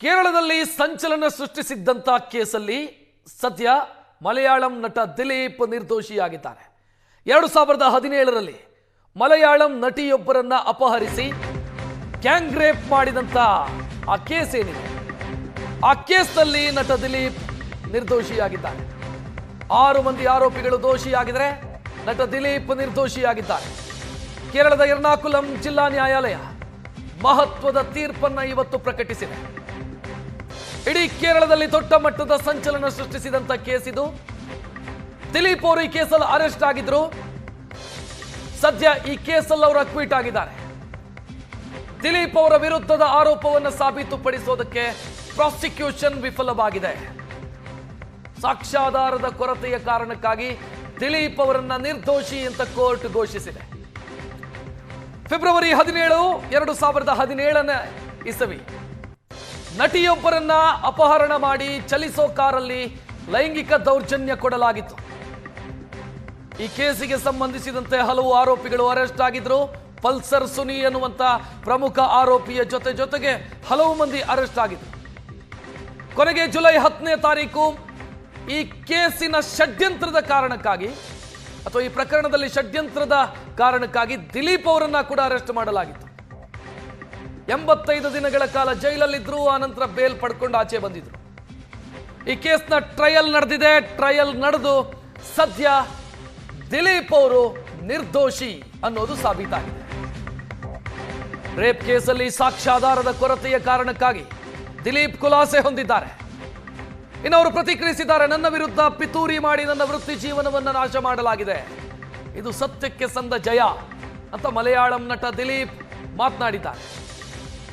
ಕೇರಳದಲ್ಲಿ ಸಂಚಲನ ಸೃಷ್ಟಿಸಿದ್ದಂತ ಕೇಸಲ್ಲಿ ಸದ್ಯ ಮಲಯಾಳಂ ನಟ ದಿಲೀಪ್ ನಿರ್ದೋಷಿಯಾಗಿದ್ದಾರೆ. 2017ರಲ್ಲಿ ಮಲಯಾಳಂ ನಟಿಯೊಬ್ಬರನ್ನ ಅಪಹರಿಸಿ ಗ್ಯಾಂಗ್ ರೇಪ್ ಮಾಡಿದಂತ ಆ ಕೇಸ್ ಏನಿದೆ, ಆ ಕೇಸ್ನಲ್ಲಿ ನಟ ದಿಲೀಪ್ ನಿರ್ದೋಷಿಯಾಗಿದ್ದಾರೆ. 6 ಮಂದಿ ಆರೋಪಿಗಳು ದೋಷಿಯಾಗಿದ್ದಾರೆ, ನಟ ದಿಲೀಪ್ ನಿರ್ದೋಷಿಯಾಗಿದ್ದಾರೆ. ಕೇರಳದ ಎರ್ನಾಕುಲಂ ಜಿಲ್ಲಾ ನ್ಯಾಯಾಲಯ ಮಹತ್ವದ ತೀರ್ಪನ್ನ ಇವತ್ತು ಪ್ರಕಟಿಸಿದೆ. ಇಡೀ ಕೇರಳದಲ್ಲಿ ದೊಡ್ಡ ಮಟ್ಟದ ಸಂಚಲನ ಸೃಷ್ಟಿಸಿದಂತ ಕೇಸ್ ಇದು. ದಿಲೀಪ್ ಅವರು ಈ ಕೇಸಲ್ಲಿ ಅರೆಸ್ಟ್ ಆಗಿದ್ರು. ಸದ್ಯ ಈ ಕೇಸಲ್ಲಿ ಅವರು ಅಕ್ವಿಟ್ ಆಗಿದ್ದಾರೆ. ದಿಲೀಪ್ ಅವರ ವಿರುದ್ಧದ ಆರೋಪವನ್ನು ಸಾಬೀತುಪಡಿಸೋದಕ್ಕೆ ಪ್ರಾಸಿಕ್ಯೂಷನ್ ವಿಫಲವಾಗಿದೆ. ಸಾಕ್ಷ್ಯಾಧಾರದ ಕೊರತೆಯ ಕಾರಣಕ್ಕಾಗಿ ದಿಲೀಪ್ ಅವರನ್ನ ನಿರ್ದೋಷಿ ಅಂತ ಕೋರ್ಟ್ ಘೋಷಿಸಿದೆ. ಫೆಬ್ರವರಿ 17, 2017ನೇ ಇಸವಿ ನಟಿಯೊಬ್ಬರನ್ನ ಅಪಹರಣ ಮಾಡಿ ಚಲಿಸೋ ಕಾರಲ್ಲಿ ಲೈಂಗಿಕ ದೌರ್ಜನ್ಯ ಕೊಡಲಾಗಿತ್ತು. ಈ ಕೇಸಿಗೆ ಸಂಬಂಧಿಸಿದಂತೆ ಹಲವು ಆರೋಪಿಗಳು ಅರೆಸ್ಟ್ ಆಗಿದ್ರು. ಪಲ್ಸರ್ ಸುನಿ ಎನ್ನುವಂತ ಪ್ರಮುಖ ಆರೋಪಿಯ ಜೊತೆಗೆ ಹಲವು ಮಂದಿ ಅರೆಸ್ಟ್ ಆಗಿದ್ರು. ಕೊನೆಗೆ ಜುಲೈ 10ನೇ ತಾರೀಕು ಈ ಕೇಸಿನ ಷಡ್ಯಂತ್ರದ ಕಾರಣಕ್ಕಾಗಿ ಅಥವಾ ಈ ಪ್ರಕರಣದಲ್ಲಿ ಷಡ್ಯಂತ್ರದ ಕಾರಣಕ್ಕಾಗಿ ದಿಲೀಪ್ ಅವರನ್ನ ಕೂಡ ಅರೆಸ್ಟ್ ಮಾಡಲಾಗಿತ್ತು. 85 ದಿನಗಳ ಕಾಲ ಜೈಲಲ್ಲಿದ್ರು. ಆನಂತರ ಬೇಲ್ ಪಡ್ಕೊಂಡು ಆಚೆ ಬಂದಿದ್ರು. ಈ ಕೇಸ್ನ ಟ್ರಯಲ್ ನಡೆದಿದೆ. ಟ್ರಯಲ್ ನಡೆದು ಸದ್ಯ ದಿಲೀಪ್ ಅವರು ನಿರ್ದೋಷಿ ಅನ್ನೋದು ಸಾಬೀತಾಗಿದೆ. ರೇಪ್ ಕೇಸಲ್ಲಿ ಸಾಕ್ಷ್ಯಾಧಾರದ ಕೊರತೆಯ ಕಾರಣಕ್ಕಾಗಿ ದಿಲೀಪ್ ಖುಲಾಸೆ ಹೊಂದಿದ್ದಾರೆ. ಇನ್ನು ಅವರು ಪ್ರತಿಕ್ರಿಯಿಸಿದ್ದಾರೆ. ನನ್ನ ವಿರುದ್ಧ ಪಿತೂರಿ ಮಾಡಿ ನನ್ನ ವೃತ್ತಿ ಜೀವನವನ್ನು ನಾಶ ಮಾಡಲಾಗಿದೆ. ಇದು ಸತ್ಯಕ್ಕೆ ಸಂದ ಜಯ ಅಂತ ಮಲಯಾಳಂ ನಟ ದಿಲೀಪ್ ಮಾತನಾಡಿದ್ದಾರೆ.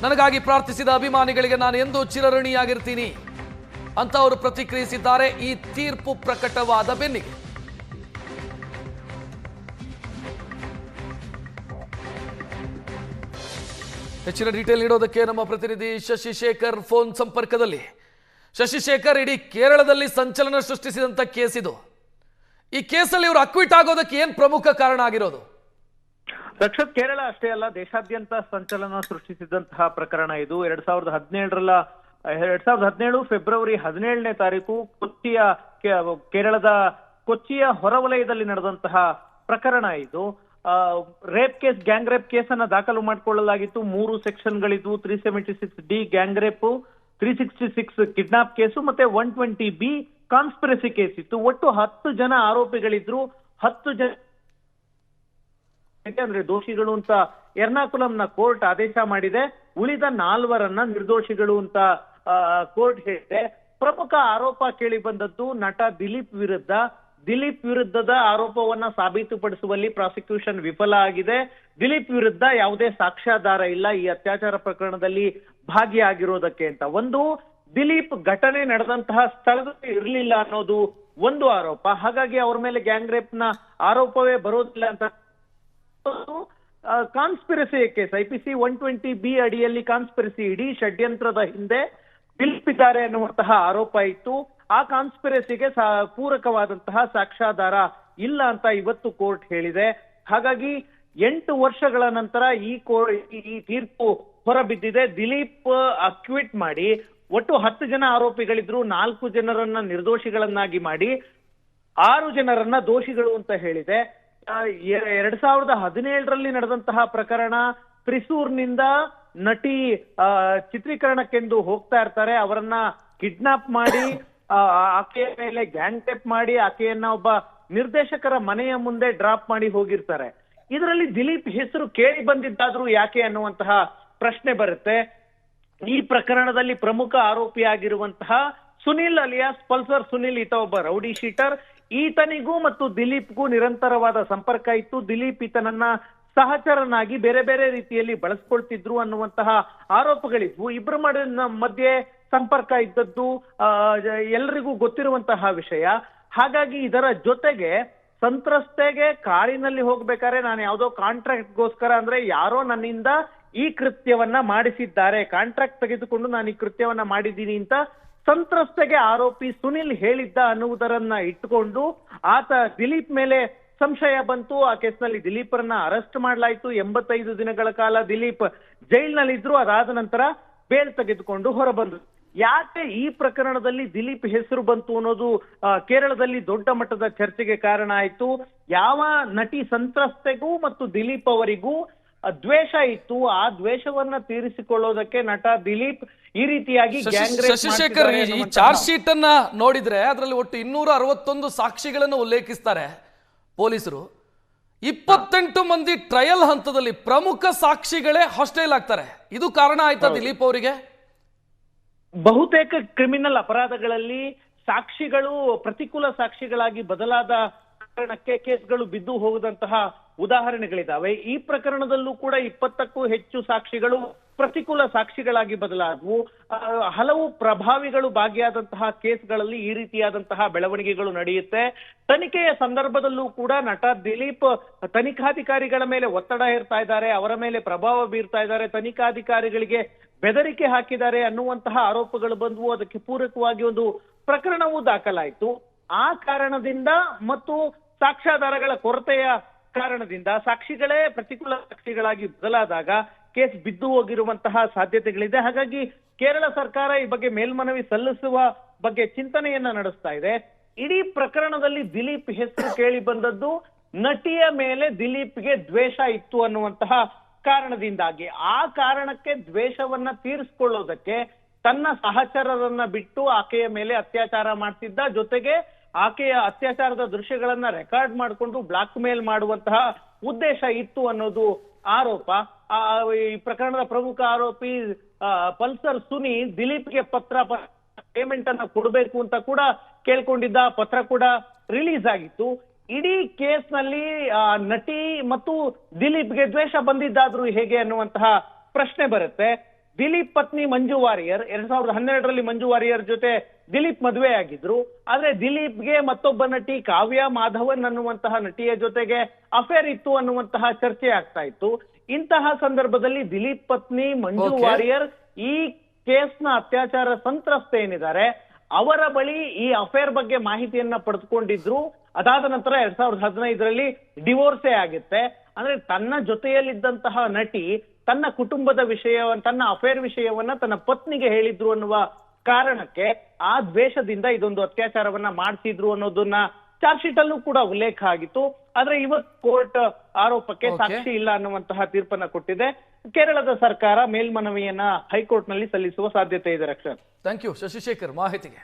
ನನಗಾಗಿ ಪ್ರಾರ್ಥಿಸಿದ ಅಭಿಮಾನಿಗಳಿಗೆ ನಾನು ಎಂದೂ ಚಿರಋಣಿಯಾಗಿರ್ತೀನಿ ಅಂತ ಅವರು ಪ್ರತಿಕ್ರಿಯಿಸಿದ್ದಾರೆ. ಈ ತೀರ್ಪು ಪ್ರಕಟವಾದ ಬೆನ್ನಿಗೆ ಹೆಚ್ಚಿನ ಡೀಟೇಲ್ ನೀಡೋದಕ್ಕೆ ನಮ್ಮ ಪ್ರತಿನಿಧಿ ಶಶಿಶೇಖರ್ ಫೋನ್ ಸಂಪರ್ಕದಲ್ಲಿ. ಶಶಿಶೇಖರ್, ಇಡೀ ಕೇರಳದಲ್ಲಿ ಸಂಚಲನ ಸೃಷ್ಟಿಸಿದಂತ ಕೇಸ್ ಇದು. ಈ ಕೇಸಲ್ಲಿ ಇವರು ಅಕ್ವಿಟ್ ಆಗೋದಕ್ಕೆ ಏನ್ ಪ್ರಮುಖ ಕಾರಣ ಆಗಿರೋದು? ರಕ್ಷತ್, ಕೇರಳ ಅಷ್ಟೇ ಅಲ್ಲ, ದೇಶಾದ್ಯಂತ ಸಂಚಲನ ಸೃಷ್ಟಿಸಿದಂತಹ ಪ್ರಕರಣ ಇದು. 2017 ಫೆಬ್ರವರಿ 17ನೇ ತಾರೀಕು ಕೇರಳದ ಕೊಚ್ಚಿಯ ಹೊರವಲಯದಲ್ಲಿ ನಡೆದಂತಹ ಪ್ರಕರಣ ಇದು. Rape case, gang rape case ಅನ್ನ ದಾಖಲು ಮಾಡಿಕೊಳ್ಳಲಾಗಿತ್ತು. 3 ಸೆಕ್ಷನ್ಗಳಿದ್ವು. 376D gang rape, 366 kidnap case ಮತ್ತೆ 120B ಕಾನ್ಸ್ಪಿರಸಿ ಕೇಸ್ ಇತ್ತು. ಒಟ್ಟು 10 ಜನ ಆರೋಪಿಗಳಿದ್ರು. 10 ಜನ ಅಂದ್ರೆ ದೋಷಿಗಳು ಅಂತ ಎರ್ನಾಕುಲಂನ ಕೋರ್ಟ್ ಆದೇಶ ಮಾಡಿದೆ. ಉಳಿದ 4ರನ್ನ ನಿರ್ದೋಷಿಗಳು ಅಂತ ಕೋರ್ಟ್ ಹೇಳಿದೆ. ಪ್ರಮುಖ ಆರೋಪ ಕೇಳಿ ಬಂದದ್ದು ನಟ ದಿಲೀಪ್ ವಿರುದ್ಧ. ದಿಲೀಪ್ ವಿರುದ್ಧದ ಆರೋಪವನ್ನ ಸಾಬೀತುಪಡಿಸುವಲ್ಲಿ ಪ್ರಾಸಿಕ್ಯೂಷನ್ ವಿಫಲ ಆಗಿದೆ. ದಿಲೀಪ್ ವಿರುದ್ಧ ಯಾವುದೇ ಸಾಕ್ಷ್ಯಾಧಾರ ಇಲ್ಲ ಈ ಅತ್ಯಾಚಾರ ಪ್ರಕರಣದಲ್ಲಿ ಭಾಗಿಯಾಗಿರೋದಕ್ಕೆ ಅಂತ. ಒಂದು, ದಿಲೀಪ್ ಘಟನೆ ನಡೆದಂತಹ ಸ್ಥಳದಲ್ಲಿ ಇರಲಿಲ್ಲ ಅನ್ನೋದು ಒಂದು ಆರೋಪ. ಹಾಗಾಗಿ ಅವ್ರ ಮೇಲೆ ಗ್ಯಾಂಗ್ ರೇಪ್ ನ ಆರೋಪವೇ ಬರೋದಿಲ್ಲ ಅಂತ. ಕಾನ್ಸ್ಪಿರಸಿ ಕೇಸ್, IPC 120B ಅಡಿಯಲ್ಲಿ ಕಾನ್ಸ್ಪಿರಸಿ, ಇಡೀ ಷಡ್ಯಂತ್ರದ ಹಿಂದೆ ದಿಲೀಪ್ ಇದ್ದಾರೆ ಅನ್ನುವಂತಹ ಆರೋಪ ಇತ್ತು. ಆ ಕಾನ್ಸ್ಪಿರಸಿಗೆ ಪೂರಕವಾದಂತಹ ಸಾಕ್ಷ್ಯಾಧಾರ ಇಲ್ಲ ಅಂತ ಇವತ್ತು ಕೋರ್ಟ್ ಹೇಳಿದೆ. ಹಾಗಾಗಿ 8 ವರ್ಷಗಳ ನಂತರ ಈ ತೀರ್ಪು ಹೊರಬಿದ್ದಿದೆ. ದಿಲೀಪ್ ಅಕ್ವಿಟ್ ಮಾಡಿ ಒಟ್ಟು 10 ಜನ ಆರೋಪಿಗಳಿದ್ರು. 4 ಜನರನ್ನ ನಿರ್ದೋಷಿಗಳನ್ನಾಗಿ ಮಾಡಿ 6 ಜನರನ್ನ ದೋಷಿಗಳು ಅಂತ ಹೇಳಿದೆ. 2017ರಲ್ಲಿ ನಡೆದಂತಹ ಪ್ರಕರಣ, ತ್ರಿಸೂರ್ನಿಂದ ನಟಿ ಚಿತ್ರೀಕರಣಕ್ಕೆಂದು ಹೋಗ್ತಾ ಇರ್ತಾರೆ. ಅವರನ್ನ ಕಿಡ್ನಾಪ್ ಮಾಡಿ ಆಕೆಯ ಮೇಲೆ ಗ್ಯಾಂಗ್ ರೇಪ್ ಮಾಡಿ ಆಕೆಯನ್ನ ಒಬ್ಬ ನಿರ್ದೇಶಕರ ಮನೆಯ ಮುಂದೆ ಡ್ರಾಪ್ ಮಾಡಿ ಹೋಗಿರ್ತಾರೆ. ಇದರಲ್ಲಿ ದಿಲೀಪ್ ಹೆಸರು ಕೇಳಿ ಬಂದಿದ್ದಾದ್ರೂ ಯಾಕೆ ಅನ್ನುವಂತಹ ಪ್ರಶ್ನೆ ಬರುತ್ತೆ. ಈ ಪ್ರಕರಣದಲ್ಲಿ ಪ್ರಮುಖ ಆರೋಪಿಯಾಗಿರುವಂತಹ ಸುನಿಲ್ ಅಲಿಯಾಸ್ ಪಲ್ಸರ್ ಸುನಿಲ್, ಈತ ಒಬ್ಬ ರೌಡಿ ಶೀಟರ್. ಈತನಿಗೂ ಮತ್ತು ದಿಲೀಪ್ಗೂ ನಿರಂತರವಾದ ಸಂಪರ್ಕ ಇತ್ತು. ದಿಲೀಪ್ ಈತನನ್ನ ಸಹಚರನಾಗಿ ಬೇರೆ ಬೇರೆ ರೀತಿಯಲ್ಲಿ ಬಳಸ್ಕೊಳ್ತಿದ್ರು ಅನ್ನುವಂತಹ ಆರೋಪಗಳಿದ್ವು. ಇಬ್ಬರ ಮಧ್ಯೆ ಸಂಪರ್ಕ ಇದ್ದದ್ದು ಎಲ್ಲರಿಗೂ ಗೊತ್ತಿರುವಂತಹ ವಿಷಯ. ಹಾಗಾಗಿ ಇದರ ಜೊತೆಗೆ ಸಂತ್ರಸ್ತೆಗೆ ಕಾರಿನಲ್ಲಿ ಹೋಗ್ಬೇಕಾದ್ರೆ ನಾನು ಯಾವುದೋ ಕಾಂಟ್ರಾಕ್ಟ್ಗೋಸ್ಕರ, ಅಂದ್ರೆ ಯಾರೋ ನನ್ನಿಂದ ಈ ಕೃತ್ಯವನ್ನ ಮಾಡಿಸಿದ್ದಾರೆ, ಕಾಂಟ್ರಾಕ್ಟ್ ತೆಗೆದುಕೊಂಡು ನಾನು ಈ ಕೃತ್ಯವನ್ನ ಮಾಡಿದ್ದೀನಿ ಅಂತ ಸಂತ್ರಸ್ತೆಗೆ ಆರೋಪಿ ಸುನಿಲ್ ಹೇಳಿದ್ದ ಅನ್ನುವುದರನ್ನ ಇಟ್ಟುಕೊಂಡು ಆತ ದಿಲೀಪ್ ಮೇಲೆ ಸಂಶಯ ಬಂತು. ಆ ಕೇಸ್ನಲ್ಲಿ ದಿಲೀಪರನ್ನ ಅರೆಸ್ಟ್ ಮಾಡಲಾಯಿತು. 85 ದಿನಗಳ ಕಾಲ ದಿಲೀಪ್ ಜೈಲ್ನಲ್ಲಿದ್ರು. ಅದಾದ ನಂತರ ಬೇಲ್ ತೆಗೆದುಕೊಂಡು ಹೊರಬಂದ್ರು. ಯಾಕೆ ಈ ಪ್ರಕರಣದಲ್ಲಿ ದಿಲೀಪ್ ಹೆಸರು ಬಂತು ಅನ್ನೋದು ಕೇರಳದಲ್ಲಿ ದೊಡ್ಡ ಮಟ್ಟದ ಚರ್ಚೆಗೆ ಕಾರಣ ಆಯ್ತು. ಯಾವ ನಟಿ ಸಂತ್ರಸ್ತೆಗೂ ಮತ್ತು ದಿಲೀಪ್ ಅವರಿಗೂ ದ್ವೇಷ ಇತ್ತು, ಆ ದ್ವೇಷವನ್ನ ತೀರಿಸಿಕೊಳ್ಳೋದಕ್ಕೆ ನಟ ದಿಲೀಪ್ ಈ ರೀತಿಯಾಗಿ ಶಶಿಶೇಖರ್, ಈ ಚಾರ್ಜ್ ಶೀಟ್ ಅನ್ನ ನೋಡಿದ್ರೆ ಅದರಲ್ಲಿ ಒಟ್ಟು 261 ಸಾಕ್ಷಿಗಳನ್ನು ಉಲ್ಲೇಖಿಸ್ತಾರೆ ಪೊಲೀಸರು. 28 ಮಂದಿ ಟ್ರಯಲ್ ಹಂತದಲ್ಲಿ ಪ್ರಮುಖ ಸಾಕ್ಷಿಗಳೇ ಹಾಸ್ಟೈಲ್ ಆಗ್ತಾರೆ. ಇದು ಕಾರಣ ಆಯ್ತಾ ದಿಲೀಪ್ ಅವರಿಗೆ? ಬಹುತೇಕ ಕ್ರಿಮಿನಲ್ ಅಪರಾಧಗಳಲ್ಲಿ ಸಾಕ್ಷಿಗಳು ಪ್ರತಿಕೂಲ ಸಾಕ್ಷಿಗಳಾಗಿ ಬದಲಾದ ಕಾರಣಕ್ಕೆ ಕೇಸ್ಗಳು ಬಿದ್ದು ಹೋಗದಂತಹ ಉದಾಹರಣೆಗಳಿದಾವೆ. ಈ ಪ್ರಕರಣದಲ್ಲೂ ಕೂಡ 20ಕ್ಕೂ ಹೆಚ್ಚು ಸಾಕ್ಷಿಗಳು ಪ್ರತಿಕೂಲ ಸಾಕ್ಷಿಗಳಾಗಿ ಬದಲಾದವು. ಹಲವು ಪ್ರಭಾವಿಗಳು ಭಾಗಿಯಾದಂತಹ ಕೇಸ್ಗಳಲ್ಲಿ ಈ ರೀತಿಯಾದಂತಹ ಬೆಳವಣಿಗೆಗಳು ನಡೆಯುತ್ತೆ. ತನಿಖೆಯ ಸಂದರ್ಭದಲ್ಲೂ ಕೂಡ ನಟ ದಿಲೀಪ್ ತನಿಖಾಧಿಕಾರಿಗಳ ಮೇಲೆ ಒತ್ತಡ ಹೇರ್ತಾ ಇದ್ದಾರೆ, ಅವರ ಮೇಲೆ ಪ್ರಭಾವ ಬೀರ್ತಾ ಇದ್ದಾರೆ, ತನಿಖಾಧಿಕಾರಿಗಳಿಗೆ ಬೆದರಿಕೆ ಹಾಕಿದ್ದಾರೆ ಅನ್ನುವಂತಹ ಆರೋಪಗಳು ಬಂದವು. ಅದಕ್ಕೆ ಪೂರಕವಾಗಿ ಒಂದು ಪ್ರಕರಣವೂ ದಾಖಲಾಯಿತು. ಆ ಕಾರಣದಿಂದ ಮತ್ತು ಸಾಕ್ಷ್ಯಾಧಾರಗಳ ಕೊರತೆಯ ಕಾರಣದಿಂದ ಸಾಕ್ಷಿಗಳೇ ಪ್ರತಿಕೂಲ ಸಾಕ್ಷಿಗಳಾಗಿ ಬದಲಾದಾಗ ಕೇಸ್ ಬಿದ್ದು ಹೋಗಿರುವಂತಹ ಸಾಧ್ಯತೆಗಳಿದೆ. ಹಾಗಾಗಿ ಕೇರಳ ಸರ್ಕಾರ ಈ ಬಗ್ಗೆ ಮೇಲ್ಮನವಿ ಸಲ್ಲಿಸುವ ಬಗ್ಗೆ ಚಿಂತನೆಯನ್ನ ನಡೆಸ್ತಾ ಇದೆ. ಇಡೀ ಪ್ರಕರಣದಲ್ಲಿ ದಿಲೀಪ್ ಹೆಸರು ಕೇಳಿ ಬಂದದ್ದು ನಟಿಯ ಮೇಲೆ ದಿಲೀಪ್ಗೆ ದ್ವೇಷ ಇತ್ತು ಅನ್ನುವಂತಹ ಕಾರಣದಿಂದಾಗಿ. ಆ ಕಾರಣಕ್ಕೆ ದ್ವೇಷವನ್ನ ತೀರಿಸಿಕೊಳ್ಳೋದಕ್ಕೆ ತನ್ನ ಸಹಚರರನ್ನ ಬಿಟ್ಟು ಆಕೆಯ ಮೇಲೆ ಅತ್ಯಾಚಾರ ಮಾಡ್ತಿದ್ದ, ಜೊತೆಗೆ ಆಕೆಯ ಅತ್ಯಾಚಾರದ ದೃಶ್ಯಗಳನ್ನ ರೆಕಾರ್ಡ್ ಮಾಡಿಕೊಂಡು ಬ್ಲಾಕ್ ಮೇಲ್ ಮಾಡುವಂತಹ ಉದ್ದೇಶ ಇತ್ತು ಅನ್ನೋದು ಆರೋಪ. ಈ ಪ್ರಕರಣದ ಪ್ರಮುಖ ಆರೋಪಿ ಪಲ್ಸರ್ ಸುನಿ ದಿಲೀಪ್ಗೆ ಪೇಮೆಂಟ್ ಅನ್ನ ಕೊಡಬೇಕು ಅಂತ ಕೂಡ ಕೇಳ್ಕೊಂಡಿದ್ದ. ಪತ್ರ ಕೂಡ ರಿಲೀಸ್ ಆಗಿತ್ತು. ಇಡೀ ಕೇಸ್ ನಲ್ಲಿ ನಟಿ ಮತ್ತು ದಿಲೀಪ್ಗೆ ದ್ವೇಷ ಬಂದಿದ್ದಾದ್ರೂ ಹೇಗೆ ಅನ್ನುವಂತಹ ಪ್ರಶ್ನೆ ಬರುತ್ತೆ. ದಿಲೀಪ್ ಪತ್ನಿ ಮಂಜು ವಾರಿಯರ್ 2012ರಲ್ಲಿ ಮಂಜು ವಾರಿಯರ್ ಜೊತೆ ದಿಲೀಪ್ ಮದುವೆ ಆಗಿದ್ರು. ಆದ್ರೆ ದಿಲೀಪ್ಗೆ ಮತ್ತೊಬ್ಬ ನಟಿ ಕಾವ್ಯ ಮಾಧವನ್ ಅನ್ನುವಂತಹ ನಟಿಯ ಜೊತೆಗೆ ಅಫೇರ್ ಇತ್ತು ಅನ್ನುವಂತಹ ಚರ್ಚೆ ಆಗ್ತಾ ಇತ್ತು. ಇಂತಹ ಸಂದರ್ಭದಲ್ಲಿ ದಿಲೀಪ್ ಪತ್ನಿ ಮಂಜು ವಾರಿಯರ್ ಈ ಕೇಸ್ನ ಅತ್ಯಾಚಾರ ಸಂತ್ರಸ್ತೆ ಏನಿದ್ದಾರೆ ಅವರ ಬಳಿ ಈ ಅಫೇರ್ ಬಗ್ಗೆ ಮಾಹಿತಿಯನ್ನ ಪಡೆದುಕೊಂಡಿದ್ರು. ಅದಾದ ನಂತರ 2015ರಲ್ಲಿ ಡಿವೋರ್ಸೇ ಆಗುತ್ತೆ. ಅಂದ್ರೆ ತನ್ನ ಜೊತೆಯಲ್ಲಿದ್ದಂತಹ ನಟಿ ತನ್ನ ಕುಟುಂಬದ ವಿಷಯವನ್ನ, ತನ್ನ ಅಫೇರ್ ವಿಷಯವನ್ನ ತನ್ನ ಪತ್ನಿಗೆ ಹೇಳಿದ್ರು ಅನ್ನುವ ಕಾರಣಕ್ಕೆ ಆ ದ್ವೇಷದಿಂದ ಇದೊಂದು ಅತ್ಯಾಚಾರವನ್ನ ಮಾಡಿಸಿದ್ರು ಅನ್ನೋದನ್ನ ಚಾರ್ಜ್ ಶೀಟ್ ಅಲ್ಲೂ ಕೂಡ ಉಲ್ಲೇಖ ಆಗಿತ್ತು. ಆದ್ರೆ ಇವತ್ತು ಕೋರ್ಟ್ ಆರೋಪಕ್ಕೆ ಸಾಕ್ಷಿ ಇಲ್ಲ ಅನ್ನುವಂತಹ ತೀರ್ಪನ್ನ ಕೊಟ್ಟಿದೆ. ಕೇರಳದ ಸರ್ಕಾರ ಮೇಲ್ಮನವಿಯನ್ನ ಹೈಕೋರ್ಟ್ ನಲ್ಲಿ ಸಲ್ಲಿಸುವ ಸಾಧ್ಯತೆ ಇದೆ. ರಕ್ಷಣ್, ಥ್ಯಾಂಕ್ ಯು ಶಶಿಶೇಖರ್ ಮಾಹಿತಿಗೆ.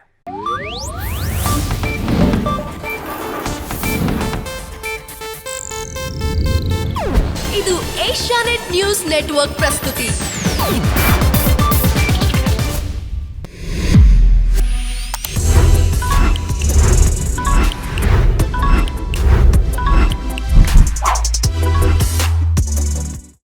ಇದು ಏಷ್ಯಾನೆಟ್ ನ್ಯೂಸ್ ನೆಟ್ವರ್ಕ್ ಪ್ರಸ್ತುತಿ.